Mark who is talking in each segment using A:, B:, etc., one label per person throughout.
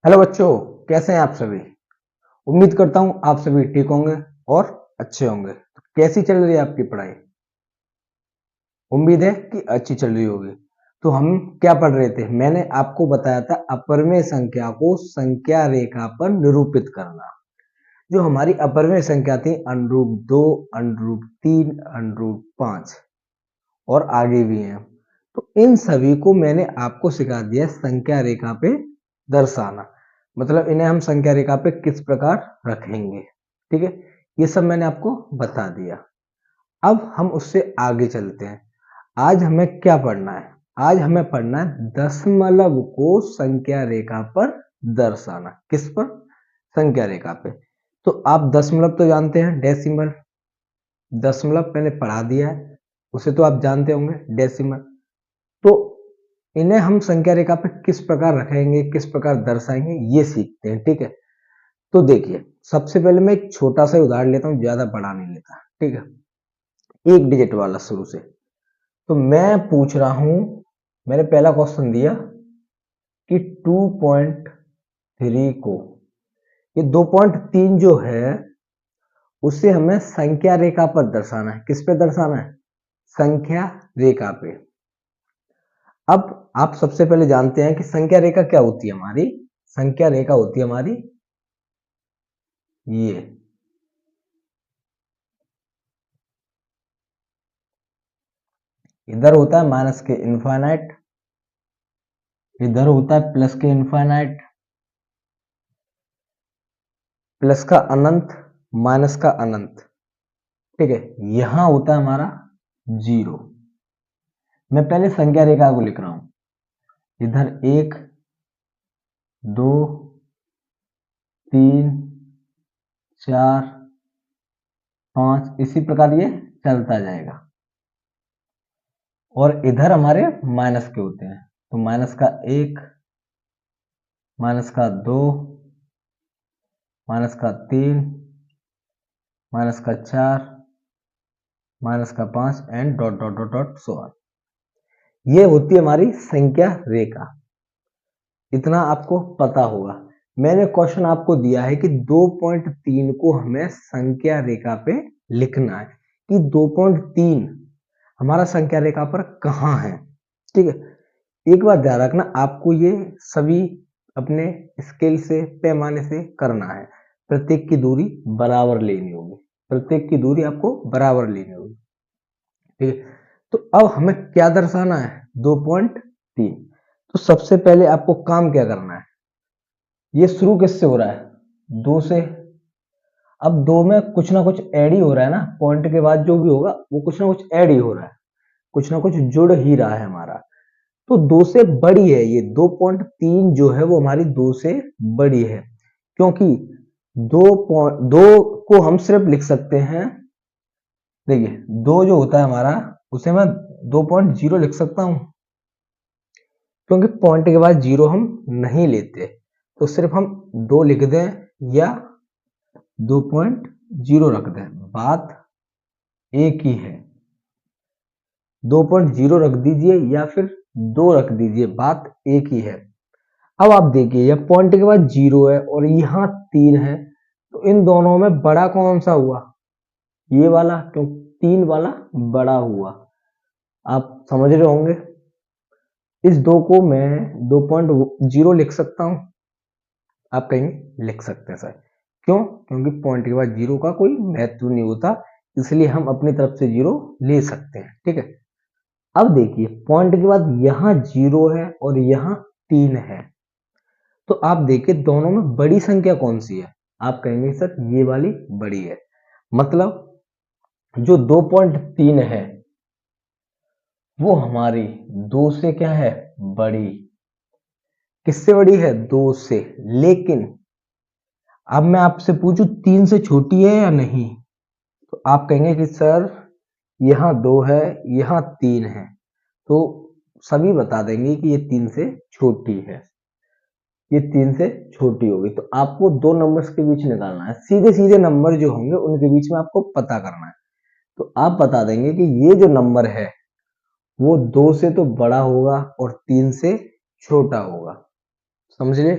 A: Hello बच्चों, कैसे हैं आप सभी। उम्मीद करता हूं आप सभी ठीक होंगे और अच्छे होंगे। तो कैसी चल रही है आपकी पढ़ाई। उम्मीद है कि अच्छी चल रही होगी। तो हम क्या पढ़ रहे थे, मैंने आपको बताया था अपरिमेय संख्या को संख्या रेखा पर निरूपित करना। जो हमारी अपरिमेय संख्या थी √2, √3, √5 और आगे भी हैं। तो इन सभी को मैंने आपको सिखा दिया संख्या रेखा पे दर्शाना। मतलब इन्हें हम संख्या रेखा पे किस प्रकार रखेंगे। ठीक है, ये सब मैंने आपको बता दिया। अब हम उससे आगे चलते हैं। आज हमें क्या पढ़ना है, आज हमें पढ़ना है दशमलव को संख्या रेखा पर दर्शाना। किस पर? संख्या रेखा पे। तो आप दशमलव तो जानते हैं, डेसिमल। दशमलव मैंने पढ़ा दिया है, उसे तो आप जानते होंगे, डेसिमल। तो इन्हें हम संख्या रेखा पे किस प्रकार रखेंगे, किस प्रकार दर्शाएंगे, ये सीखते हैं। ठीक है, तो देखिए सबसे पहले मैं एक छोटा सा उदाहरण लेता हूं, ज्यादा बड़ा नहीं लेता। ठीक है, एक डिजिट वाला शुरू से। तो मैं पूछ रहा हूं, मैंने पहला क्वेश्चन दिया कि 2.3 को, ये 2.3 जो है उसे हमें संख्या रेखा पर दर्शाना है। किस पे दर्शाना है? संख्या रेखा पे। अब आप सबसे पहले जानते हैं कि संख्या रेखा क्या होती है हमारी। संख्या रेखा होती है हमारी ये। इधर होता है माइनस के इनफाइनाइट, इधर होता है प्लस के इनफाइनाइट, प्लस का अनंत, माइनस का अनंत। ठीक है, यहां होता है हमारा जीरो। मैं पहले संख्या रेखा को लिख रहा हूं। इधर 1, 2, 3, 4, 5, इसी प्रकार ये चलता जाएगा। और इधर हमारे माइनस के होते हैं, तो माइनस का 1, माइनस का 2, माइनस का 3, माइनस का 4, माइनस का 5 and dot dot dot dot so on. ये होती है हमारी संख्या रेखा। इतना आपको पता होगा। मैंने क्वेश्चन आपको दिया है कि 2.3 को हमें संख्या रेखा पे लिखना है कि 2.3 हमारा संख्या रेखा पर कहां है। ठीक है, एक बात ध्यान रखना, आपको ये सभी अपने स्केल से, पैमाने से करना है। प्रत्येक की दूरी बराबर लेनी होगी, प्रत्येक की दूरी आपको बराबर लेनी होगी। ठीक है, तो अब हमें क्या दर्शाना है? 2.3। तो सबसे पहले आपको काम क्या करना है, ये शुरू किससे हो रहा है? 2 से। अब 2 में कुछ ना कुछ ऐड ही हो रहा है ना, पॉइंट के बाद जो भी होगा वो कुछ ना कुछ ऐड ही हो रहा है, कुछ ना कुछ जुड़ ही रहा है हमारा। तो 2 से बड़ी है ये 2.3 जो है, वो हमारी 2 से बड़ी है। क्योंकि 2 को हम सिर्फ लिख सकते हैं, देखिए 2 जो होता है हमारा, उसे मैं 2.0 लिख सकता हूं, क्योंकि पॉइंट के बाद जीरो हम नहीं लेते। तो सिर्फ हम 2 लिख दें या 2.0 रख दें, बात एक ही है। 2.0 रख दीजिए या फिर 2 रख दीजिए, बात एक ही है। अब आप देखिए, यह पॉइंट के बाद 0 है और यहाँ 3 है, तो इन दोनों में बड़ा कौन सा हुआ? ये वाला, क्यों 3 वाला बड़ा हुआ। आप समझ रहे होंगे। इस 2 को मैं 2.0 लिख सकता हूं, आप कहेंगे लिख सकते हैं सर, क्यों? क्योंकि पॉइंट के बाद 0 का कोई महत्व नहीं होता, इसलिए हम अपनी तरफ से 0 ले सकते हैं। ठीक है, अब देखिए पॉइंट के बाद यहां 0 है और यहां 3 है, तो आप देखिए दोनों में बड़ी संख्या कौन सी है? आप कहेंगे सर ये वाली बड़ी है। मतलब जो 2.3 है वो हमारी 2 से क्या है? बड़ी। किससे बड़ी है? 2 से। लेकिन अब मैं आपसे पूछूं 3 से छोटी है या नहीं, तो आप कहेंगे कि सर यहाँ 2 है, यहाँ 3 है, तो सभी बता देंगे कि ये 3 से छोटी है, ये 3 से छोटी होगी। तो आपको दो नंबर्स के बीच निकालना है, सीधे सीधे नंबर जो होंगे उनके बीच में आपको पता करना है। तो आप बता देंगे कि ये जो नंबर है वो 2 से तो बड़ा होगा और 3 से छोटा होगा। समझ लिए?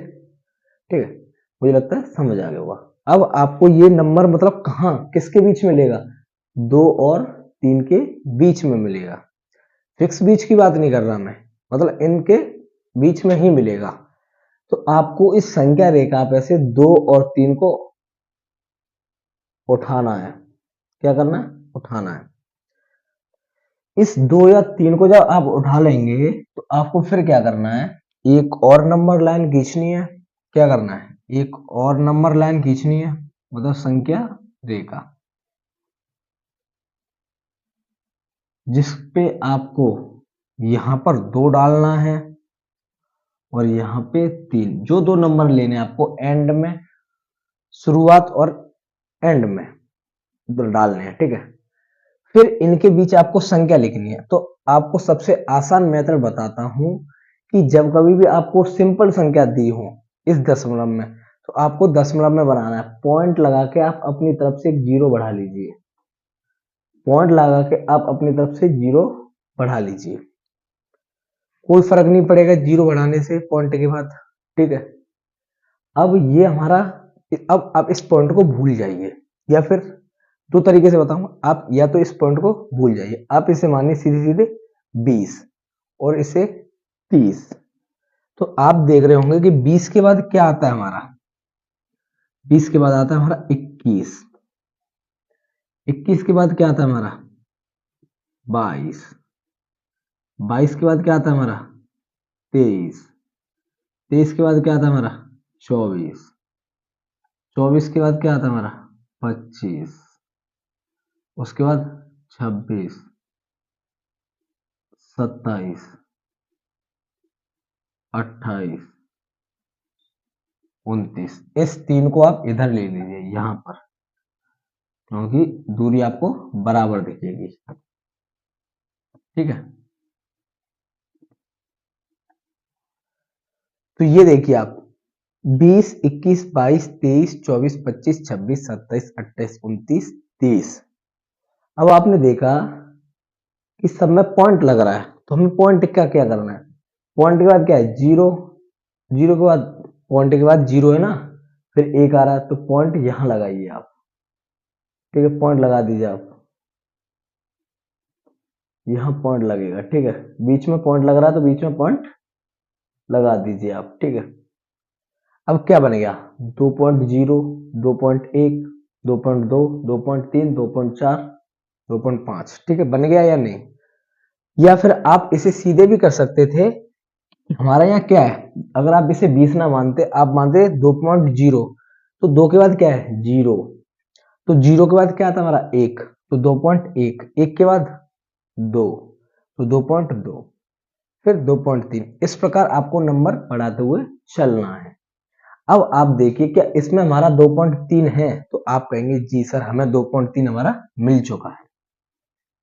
A: ठीक है, मुझे लगता है समझ आ गया होगा। अब आपको ये नंबर मतलब कहाँ किसके बीच में मिलेगा, 2 और 3 के बीच में मिलेगा। फिक्स बीच की बात नहीं कर रहा मैं, मतलब इनके बीच में ही मिलेगा। तो आपको इस संख्या रेखा पे से 2 और 3 को उठाना है। क्या करना है, उठाना है। इस 2 या 3 को जब आप उठा लेंगे तो आपको फिर क्या करना है, एक और नंबर लाइन खींचनी है। क्या करना है, एक और नंबर लाइन खींचनी है, मतलब संख्या रेखा, जिस पे आपको यहां पर 2 डालना है और यहाँ पे 3। जो 2 नंबर लेने हैं आपको एंड में, शुरुआत और एंड में डालने हैं, ठीक है। फिर इनके बीच आपको संख्या लिखनी है। तो आपको सबसे आसान मेथड बताता हूं कि जब कभी भी आपको सिंपल संख्या दी हो इस दशमलव में, तो आपको दशमलव में बनाना है। पॉइंट लगा के आप अपनी तरफ से एक जीरो बढ़ा लीजिए, पॉइंट लगा के आप अपनी तरफ से जीरो बढ़ा लीजिए, कोई फर्क नहीं पड़ेगा जीरो बढ़ाने से पॉइंट के बाद, ठीक है। अब ये हमारा, अब आप इस पॉइंट को भूल जाइए, या फिर 2 तरीके से बताऊंगा। आप या तो इस पॉइंट को भूल जाइए, आप इसे मानिए सीधे सीधे 20 और इसे 30। तो आप देख रहे होंगे कि 20 के बाद क्या आता है हमारा, 20 के बाद आता है हमारा 21, 21 के बाद क्या आता है हमारा 22, 22 के बाद क्या आता है हमारा 23, 23 के बाद क्या आता है हमारा 24, 24 के बाद क्या आता है हमारा 25, उसके बाद 26, 27, 28, 29। इस 3 को आप इधर ले लीजिए यहां पर, क्योंकि दूरी आपको बराबर दिखेगी, ठीक है। तो ये देखिए आप 20, 21, 22, 23, 24, 25, 26, 27, 28, 29, 30। अब आपने देखा कि सब में पॉइंट लग रहा है, तो हमें पॉइंट का क्या करना है, पॉइंट के बाद क्या है जीरो, जीरो के बाद पॉइंट के बाद जीरो है ना, फिर एक आ रहा है, तो पॉइंट यहां लगाइए आप, ठीक है। पॉइंट लगा दीजिए आप, यहां पॉइंट लगेगा, ठीक है। बीच में पॉइंट लग रहा है तो बीच में पॉइंट लगा दीजिए आप, ठीक है। अब क्या बनेगा, 2.0, 2.1, 2.2, 2.3, 2.4, 2.5, ठीक है। बन गया या नहीं, या फिर आप इसे सीधे भी कर सकते थे। हमारा यहाँ क्या है, अगर आप इसे 20 ना मानते, आप मानते 2.0, तो 2 के बाद क्या है जीरो, तो जीरो के बाद क्या आता है हमारा 1, तो 2.1, 1 के बाद 2, तो 2.2, फिर 2.3। इस प्रकार आपको नंबर बढ़ाते हुए चलना है। अब आप देखिए क्या इसमें हमारा 2.3 है, तो आप कहेंगे जी सर हमें 2.3 हमारा मिल चुका है,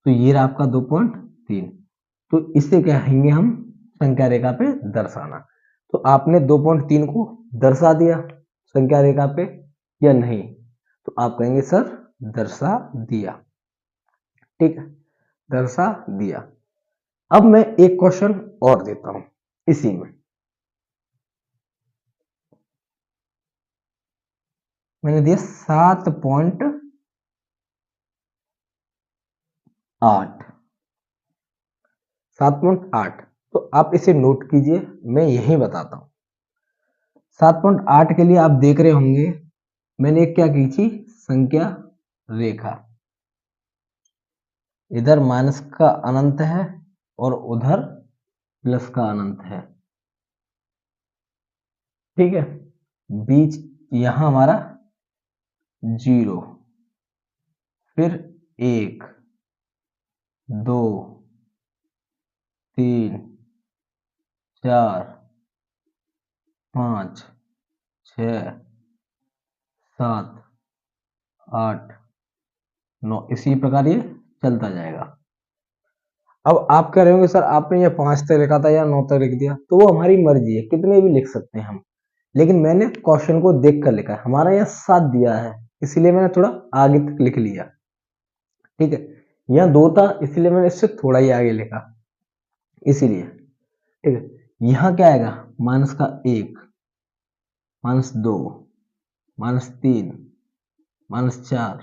A: तो ये रहा आपका 2.3। तो इसे कहेंगे हम संख्या रेखा पे दर्शाना। तो आपने 2.3 को दर्शा दिया संख्या रेखा पे या नहीं, तो आप कहेंगे सर दर्शा दिया, ठीक है, दर्शा दिया। अब मैं एक क्वेश्चन और देता हूं इसी में, मैंने दिया 7.8, 7.8। तो आप इसे नोट कीजिए, मैं यही बताता हूं। 7.8 के लिए आप देख रहे होंगे मैंने एक क्या की थी, संख्या रेखा, इधर माइनस का अनंत है और उधर प्लस का अनंत है, ठीक है। बीच यहां हमारा जीरो, फिर 1, 2, 3, 4, 5, 6, 7, 8, 9, इसी प्रकार ये चलता जाएगा। अब आप कह रहे होंगे सर आपने ये 5 तक लिखा था या 9 तक लिख दिया, तो वो हमारी मर्जी है, कितने भी लिख सकते हैं हम, लेकिन मैंने क्वेश्चन को देख कर लिखा है। हमारा यहाँ 7 दिया है, इसलिए मैंने थोड़ा आगे तक लिख लिया, ठीक है। यहाँ 2 था इसलिए मैंने इससे थोड़ा ही आगे लिखा, इसीलिए, ठीक है। यहाँ क्या आएगा माइनस का 1, -2, -3, -4,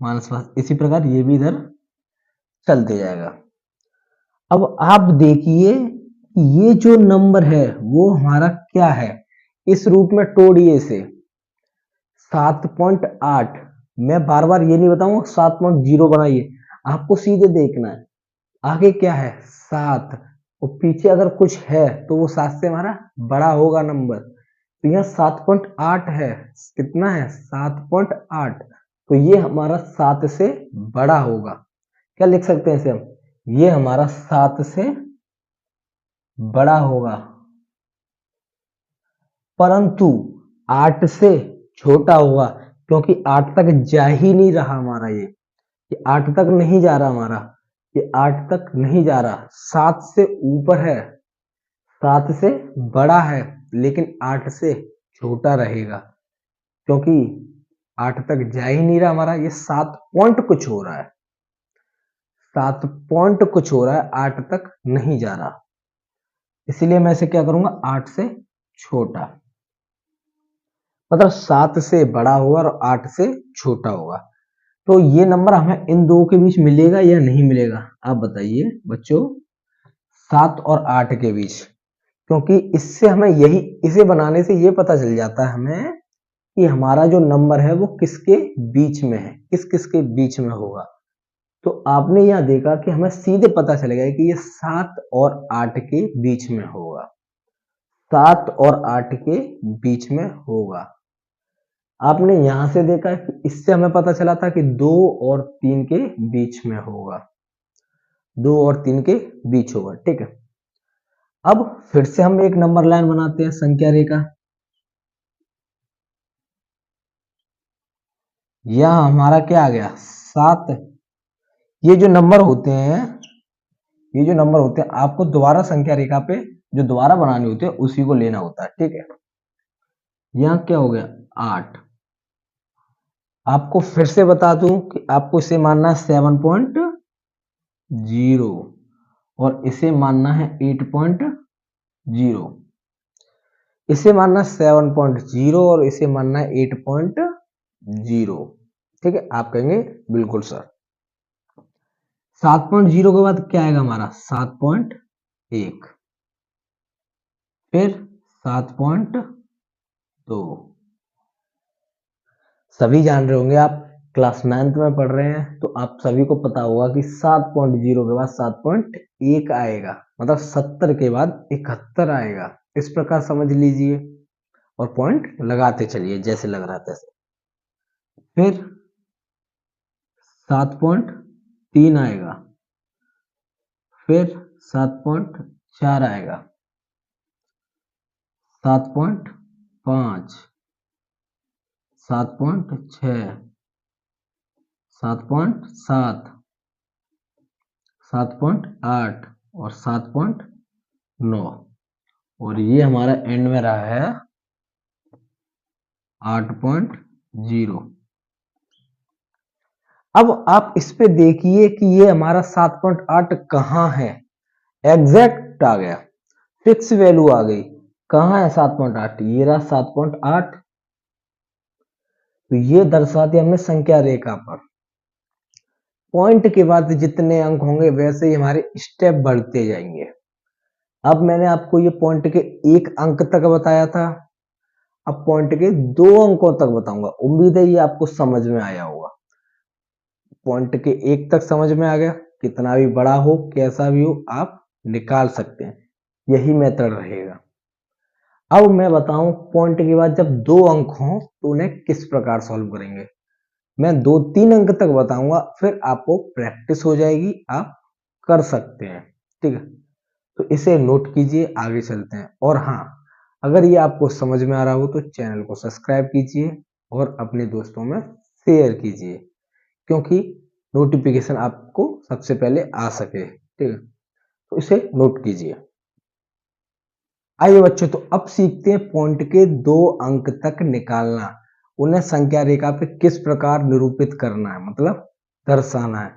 A: -5, इसी प्रकार ये भी इधर चलते जाएगा। अब आप देखिए ये जो नंबर है वो हमारा क्या है, इस रूप में तोड़िए इसे। 7.8, मैं बार बार ये नहीं बताऊंगा 7.0 बनाइए, आपको सीधे देखना है आगे क्या है 7, और पीछे अगर कुछ है तो वो 7 से हमारा बड़ा होगा नंबर। तो यहाँ 7.8 है, कितना है 7.8, तो ये हमारा 7 से बड़ा होगा। क्या लिख सकते हैं इसे हम, ये हमारा 7 से बड़ा होगा, परंतु 8 से छोटा होगा, क्योंकि 8 तक जा ही नहीं रहा हमारा ये 8 तक नहीं जा रहा हमारा, ये 8 तक नहीं जा रहा, 7 से ऊपर है, 7 से बड़ा है, लेकिन 8 से छोटा रहेगा, क्योंकि 8 तक जा ही नहीं रहा हमारा, ये 7 पॉइंट कुछ हो रहा है, 7 पॉइंट कुछ हो रहा है, 8 तक नहीं जा रहा, इसलिए मैं इसे क्या करूंगा 8 से छोटा, मतलब 7 से बड़ा होगा और 8 से छोटा होगा। तो ये नंबर हमें इन दो के बीच मिलेगा या नहीं मिलेगा, आप बताइए बच्चों, 7 और 8 के बीच, क्योंकि इससे हमें यही, इसे बनाने से ये पता चल जाता है हमें कि हमारा जो नंबर है वो किसके बीच में है, किस किस के बीच में होगा। तो आपने यहाँ देखा कि हमें सीधे पता चलेगा कि ये 7 और 8 के बीच में होगा, 7 और 8 के बीच में होगा। आपने यहां से देखा कि इससे हमें पता चला था कि 2 और 3 के बीच में होगा, 2 और 3 के बीच होगा, ठीक है। अब फिर से हम एक नंबर लाइन बनाते हैं, संख्या रेखा। यह हमारा क्या आ गया 7। ये जो नंबर होते हैं, ये जो नंबर होते हैं आपको दोबारा संख्या रेखा पे जो दोबारा बनाने होते हैं उसी को लेना होता है, ठीक है। यहाँ क्या हो गया 8, आपको फिर से बता दूं कि आपको इसे मानना है 7.0 और इसे मानना है 8.0, इसे मानना 7.0 और इसे मानना है 8.0, ठीक है। आप कहेंगे बिल्कुल सर। 7.0 के बाद क्या आएगा हमारा 7.1, फिर 7.2। सभी जान रहे होंगे, आप क्लास 9th में पढ़ रहे हैं तो आप सभी को पता होगा कि 7.0 के बाद 7.1 आएगा, मतलब 70 के बाद 71 आएगा, इस प्रकार समझ लीजिए और पॉइंट लगाते चलिए जैसे लग रहा था। फिर 7.3 आएगा, फिर 7.4 आएगा, 7.5, 7.6, 7.7, 7.8 और 7.9, और ये हमारा एंड में रहा है 8.0। अब आप इस पे देखिए कि ये हमारा 7.8 कहाँ है, एग्जैक्ट आ गया, फिक्स वैल्यू आ गई, कहाँ है 7.8, ये रहा 7.8। तो ये दर्शाते हमने संख्या रेखा पर, पॉइंट के बाद जितने अंक होंगे वैसे ही हमारे स्टेप बढ़ते जाएंगे। अब मैंने आपको ये पॉइंट के 1 अंक तक बताया था, अब पॉइंट के 2 अंकों तक बताऊंगा, उम्मीद है ये आपको समझ में आया होगा। पॉइंट के 1 तक समझ में आ गया, कितना भी बड़ा हो कैसा भी हो आप निकाल सकते हैं, यही मेथड रहेगा। अब मैं बताऊं पॉइंट के बाद जब 2 अंक हों तो उन्हें किस प्रकार सॉल्व करेंगे। मैं 2-3 अंक तक बताऊंगा, फिर आपको प्रैक्टिस हो जाएगी, आप कर सकते हैं, ठीक है। तो इसे नोट कीजिए, आगे चलते हैं। और हाँ, अगर ये आपको समझ में आ रहा हो तो चैनल को सब्सक्राइब कीजिए और अपने दोस्तों में शेयर कीजिए, क्योंकि नोटिफिकेशन आपको सबसे पहले आ सके, ठीक है। तो इसे नोट कीजिए। आइए बच्चों, तो अब सीखते हैं पॉइंट के 2 अंक तक निकालना, उन्हें संख्या रेखा पे किस प्रकार निरूपित करना है, मतलब दर्शाना है,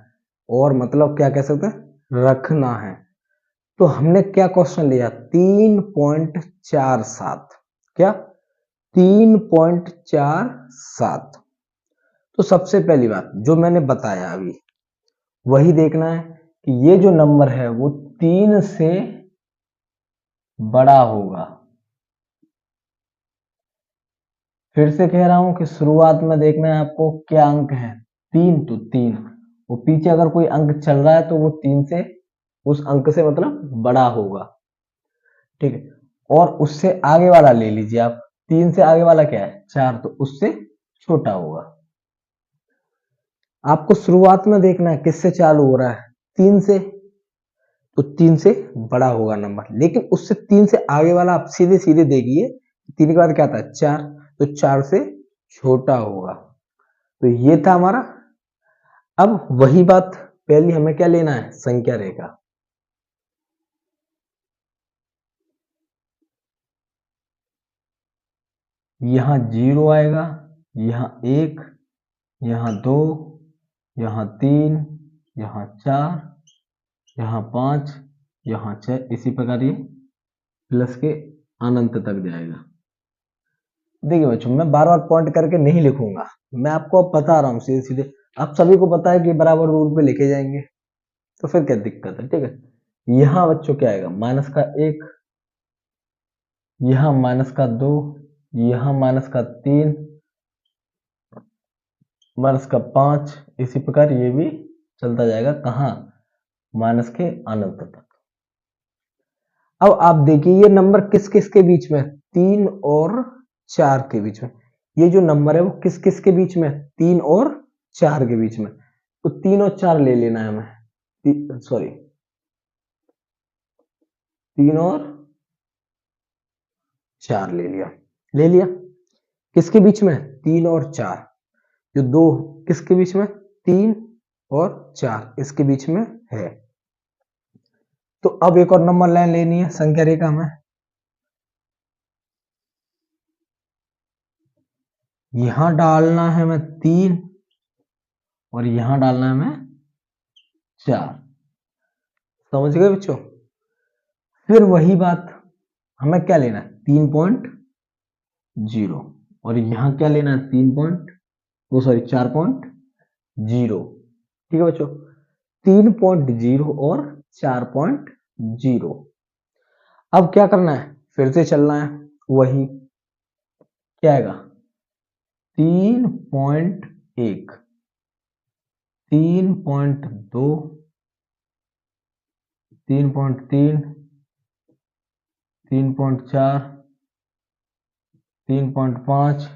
A: और मतलब क्या कह सकते हैं रखना है। तो हमने क्या क्वेश्चन लिया 3.47, क्या 3.47। तो सबसे पहली बात जो मैंने बताया अभी वही देखना है कि ये जो नंबर है वो 3 से बड़ा होगा। फिर से कह रहा हूं कि शुरुआत में देखना है आपको क्या अंक है, 3, तो 3, वो पीछे अगर कोई अंक चल रहा है तो वो 3 से, उस अंक से मतलब बड़ा होगा, ठीक है। और उससे आगे वाला ले लीजिए आप, 3 से आगे वाला क्या है 4, तो उससे छोटा होगा। आपको शुरुआत में देखना है किससे चालू हो रहा है, 3 से, तो 3 से बड़ा होगा नंबर, लेकिन उससे 3 से आगे वाला आप सीधे सीधे देखिए, 3 के बाद क्या आता है 4, तो 4 से छोटा होगा। तो ये था हमारा। अब वही बात, पहली हमें क्या लेना है, संख्या रेखा। यहां 0 आएगा, यहां 1, यहां 2, यहां 3, यहां 4, यहां 5, यहां 6, इसी प्रकार ये प्लस के अनंत तक जाएगा। देखिए बच्चों, मैं बार बार पॉइंट करके नहीं लिखूंगा, मैं आपको अब बता रहा हूँ सीधे सीधे। आप सभी को पता है कि बराबर रूल पे लिखे जाएंगे, तो फिर क्या दिक्कत है, ठीक है। यहाँ बच्चों क्या आएगा, माइनस का 1, यहाँ माइनस का 2, यहाँ माइनस का 3, माइनस का 5, इसी प्रकार ये भी चलता जाएगा कहाँ, माइनस के अनंत तक। अब आप देखिए ये नंबर किस किस के बीच में, 3 और 4 के बीच में। ये जो नंबर है वो किस किस के बीच में, 3 और 4 के बीच में। तो 3 और 4 ले लेना है हमें, सॉरी 3 और 4 ले लिया, ले लिया। किसके बीच में, 3 और 4, जो दो किसके बीच में, 3 और 4 इसके बीच में है। तो अब एक और नंबर लाइन लेनी है, संख्या रेखा में। यहां डालना है हमें 3 और यहां डालना है हमें 4। समझ गए बच्चों। फिर वही बात, हमें क्या लेना है 3.0, और यहां क्या लेना है 4.0। ठीक है बच्चों, 3.0 और 4.0। अब क्या करना है, फिर से चलना है, वही क्या आएगा 3.1, 3.2, 3.3, 3.4, 3.5,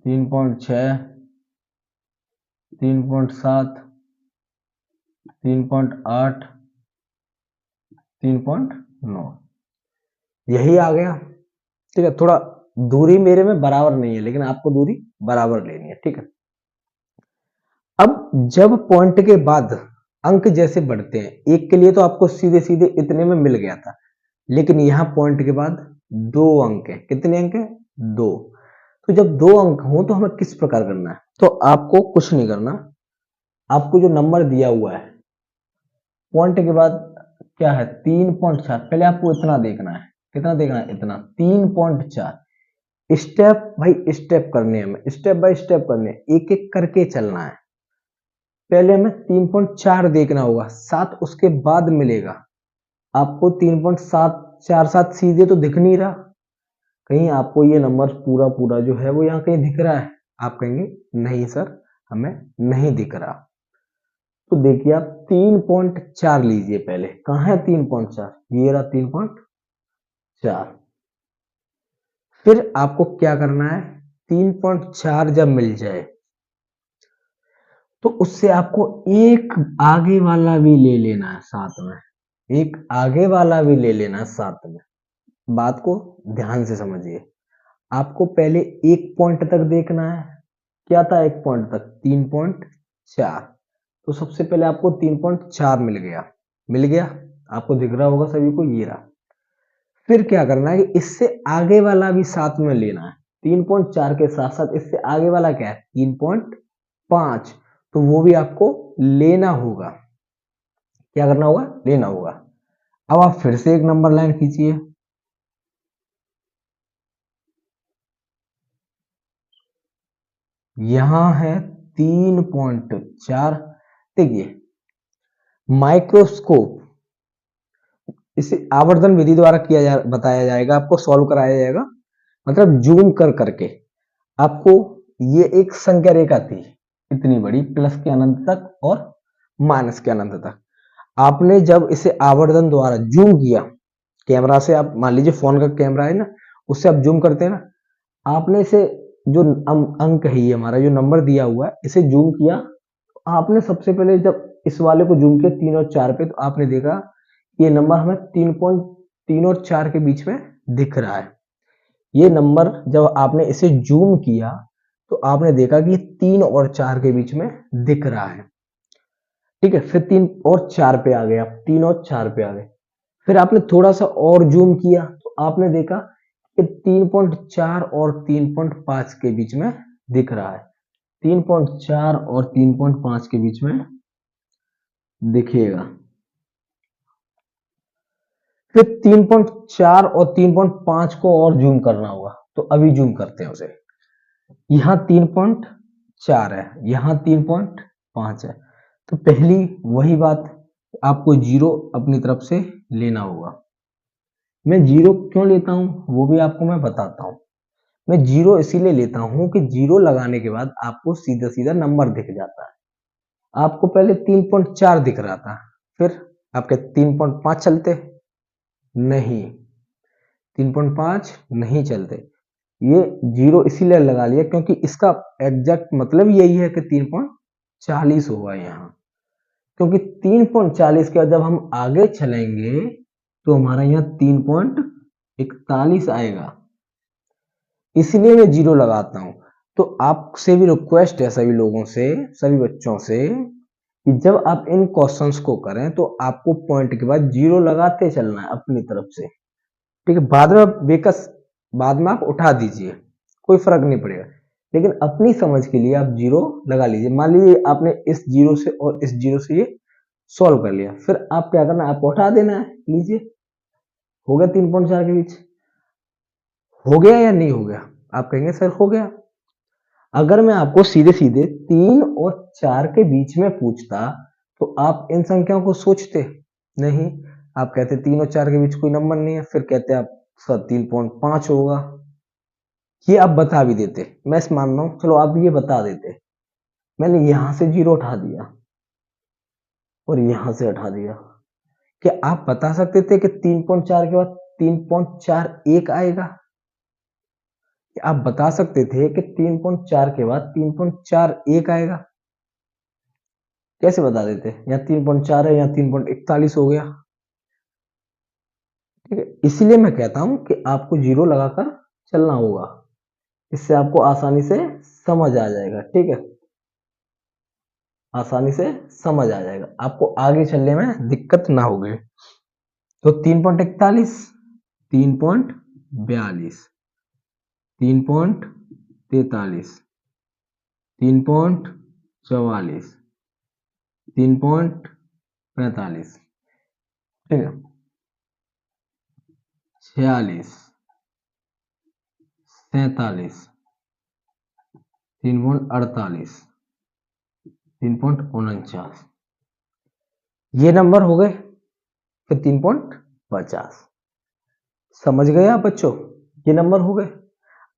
A: 3.6, 3.7, 3.8, 3.9, यही आ गया। ठीक है, थोड़ा दूरी मेरे में बराबर नहीं है, लेकिन आपको दूरी बराबर लेनी है, ठीक है। अब जब पॉइंट के बाद अंक जैसे बढ़ते हैं, एक के लिए तो आपको सीधे सीधे इतने में मिल गया था, लेकिन यहां पॉइंट के बाद 2 अंक है, कितने अंक है 2। तो जब 2 अंक हो तो हमें किस प्रकार करना है, तो आपको कुछ नहीं करना, आपको जो नंबर दिया हुआ है पॉइंट के बाद क्या है 3.4, पहले आपको इतना देखना है, कितना देखना है इतना 3.4। स्टेप बाय स्टेप करने हैं, स्टेप बाय स्टेप करने, एक एक करके चलना है। पहले हमें 3.4 देखना होगा, 7 उसके बाद मिलेगा। आपको 3.747 सीधे तो दिख नहीं रहा, कहीं आपको ये नंबर पूरा पूरा जो है वो यहाँ कहीं दिख रहा है, आप कहेंगे नहीं सर हमें नहीं दिख रहा। तो देखिए आप 3.4 लीजिए, पहले कहाँ है 3.4, ये रहा 3.4। फिर आपको क्या करना है, 3.4 जब मिल जाए तो उससे आपको एक आगे वाला भी ले लेना है साथ में, एक आगे वाला भी ले लेना है साथ में। बात को ध्यान से समझिए, आपको पहले एक पॉइंट तक देखना है, क्या था एक पॉइंट तक 3.4। तो सबसे पहले आपको 3.4 मिल गया, मिल गया, आपको दिख रहा होगा सभी को, ये रहा। फिर क्या करना है कि इससे आगे वाला भी साथ में लेना है, 3.4 के साथ साथ इससे आगे वाला क्या है 3.5, तो वो भी आपको लेना होगा। क्या करना होगा, लेना होगा। अब आप फिर से एक नंबर लाइन खींचिए, यहां है 3.4। देखिए माइक्रोस्कोप इसे आवर्धन विधि द्वारा बताया जाएगा, आपको सॉल्व कराया जाएगा, मतलब जूम कर करके आपको। ये एक संख्या रेखा थी इतनी बड़ी, प्लस के अनंत तक और माइनस के अनंत तक। आपने जब इसे आवर्धन द्वारा जूम किया, कैमरा से, आप मान लीजिए फोन का कैमरा है ना, उससे आप जूम करते हैं ना, आपने इसे जो अंक है, ये हमारा जो नंबर दिया हुआ है, इसे जूम किया। आपने सबसे पहले जब इस वाले को जूम किया 3 और 4 पे, तो आपने देखा ये नंबर हमें 3.3 और 4 के बीच में दिख रहा है। ये नंबर जब आपने इसे जूम किया तो आपने देखा कि 3 और 4 के बीच में दिख रहा है। ठीक है, फिर 3 और 4 पे आ गए आप, 3 और 4 पे आ गए। फिर आपने थोड़ा सा और जूम किया तो आपने देखा कि 3.4 और 3.5 के बीच में दिख रहा है। 3.4 और 3.5 के बीच में दिखेगा। फिर 3.4 और 3.5 को और जूम करना होगा, तो अभी जूम करते हैं उसे। यहाँ 3.4 है, यहाँ 3.5 है, तो पहली वही बात, आपको जीरो अपनी तरफ से लेना होगा। मैं जीरो क्यों लेता हूं वो भी आपको मैं बताता हूं। मैं जीरो इसीलिए लेता हूं कि जीरो लगाने के बाद आपको सीधा सीधा नंबर दिख जाता है। आपको पहले 3.4 दिख रहा था, फिर आपके 3.5 चलते? नहीं, 3.5 नहीं चलते। ये जीरो इसीलिए लगा लिया क्योंकि इसका एग्जैक्ट मतलब यही है कि 3.40 होगा यहाँ, क्योंकि 3.40 के बाद जब हम आगे चलेंगे तो हमारा यहाँ 3.41 आएगा, इसलिए मैं जीरो लगाता हूं। तो आपसे भी रिक्वेस्ट है, सभी लोगों से, सभी बच्चों से, कि जब आप इन क्वेश्चंस को करें तो आपको पॉइंट के बाद जीरो लगाते चलना है अपनी तरफ से। ठीक है, बाद में बेकस, बाद में आप उठा दीजिए, कोई फर्क नहीं पड़ेगा, लेकिन अपनी समझ के लिए आप जीरो लगा लीजिए। मान लीजिए आपने इस जीरो से और इस जीरो से ये सॉल्व कर लिया, फिर आप क्या करना है, आप उठा देना है। लीजिए, हो गया 3.4 के बीच, हो गया या नहीं हो गया? आप कहेंगे सर हो गया। अगर मैं आपको सीधे सीधे 3 और 4 के बीच में पूछता तो आप इन संख्याओं को सोचते नहीं, आप कहते 3 और 4 के बीच कोई नंबर नहीं है, फिर कहते आप सर 3.5 होगा। ये आप बता भी देते, मैं इस मान रहा हूं, चलो आप ये बता देते। मैंने यहां से जीरो उठा दिया और यहां से हटा दिया। क्या आप बता सकते थे कि 3.4 के बाद 3.41 आएगा? क्या आप बता सकते थे कि 3.4 के बाद 3.41 आएगा? कैसे बता देते? यहाँ 3.4 है, यहाँ 3.41 हो गया। ठीक है, इसीलिए मैं कहता हूं कि आपको जीरो लगाकर चलना होगा, इससे आपको आसानी से समझ आ जाएगा। ठीक है, आसानी से समझ आ जाएगा, आपको आगे चलने में दिक्कत ना होगी। तो 3.41, 3.42, 3.43, 3.44, 3.45, ठीक है, 46, 47, 3.48, 3.49, ये नंबर हो गए। फिर 3.50, समझ गए आप बच्चों? ये नंबर हो गए।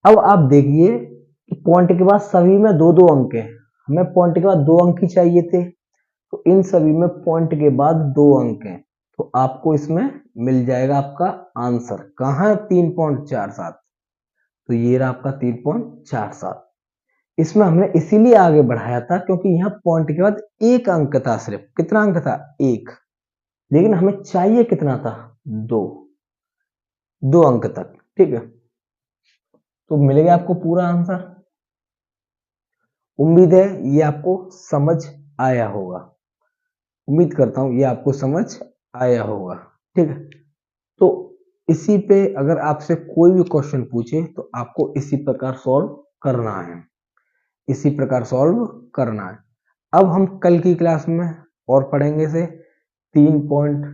A: अब आप देखिए कि पॉइंट के बाद सभी में दो दो अंक है, हमें पॉइंट के बाद दो अंक ही चाहिए थे, तो इन सभी में पॉइंट के बाद दो अंक हैं, तो आपको इसमें मिल जाएगा आपका आंसर। कहाँ है? 3.47, तो ये रहा आपका 3.47। इसमें हमने इसीलिए आगे बढ़ाया था क्योंकि यहाँ पॉइंट के बाद एक अंक था, सिर्फ कितना अंक था? एक, लेकिन हमें चाहिए कितना था? दो, दो अंक तक। ठीक है, तो मिल गया आपको पूरा आंसर। उम्मीद है ये आपको समझ आया होगा, उम्मीद करता हूं ये आपको समझ आया होगा। ठीक है, तो इसी पे अगर आपसे कोई भी क्वेश्चन पूछे तो आपको इसी प्रकार सॉल्व करना है, इसी प्रकार सॉल्व करना है। अब हम कल की क्लास में और पढ़ेंगे से 3 पॉइंट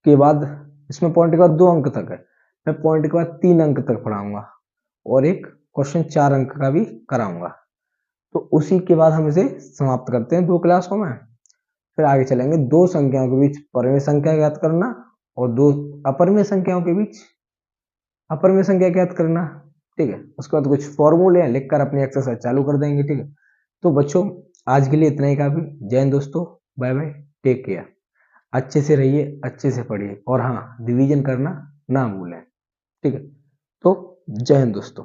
A: के बाद, इसमें पॉइंट के बाद दो अंक तक है, मैं पॉइंट के बाद 3 अंक तक पढ़ाऊंगा और एक क्वेश्चन 4 अंक का भी कराऊंगा। तो उसी के बाद हम इसे समाप्त करते हैं 2 क्लासों में। फिर आगे चलेंगे 2 संख्याओं के बीच परिमेय संख्या ज्ञात करना और 2 अपरिमेय संख्याओं के बीच अपरिमेय संख्या ज्ञात करना। ठीक है, उसके बाद कुछ फॉर्मूले हैं, लिखकर अपनी एक्सरसाइज चालू कर देंगे। ठीक है, तो बच्चों आज के लिए इतना ही काफी। जय हिंद दोस्तों, बाय बाय, टेक केयर। अच्छे से रहिए, अच्छे से पढ़िए और हाँ, रिवीजन करना ना भूलें। ठीक है, तो जय हिंद दोस्तों।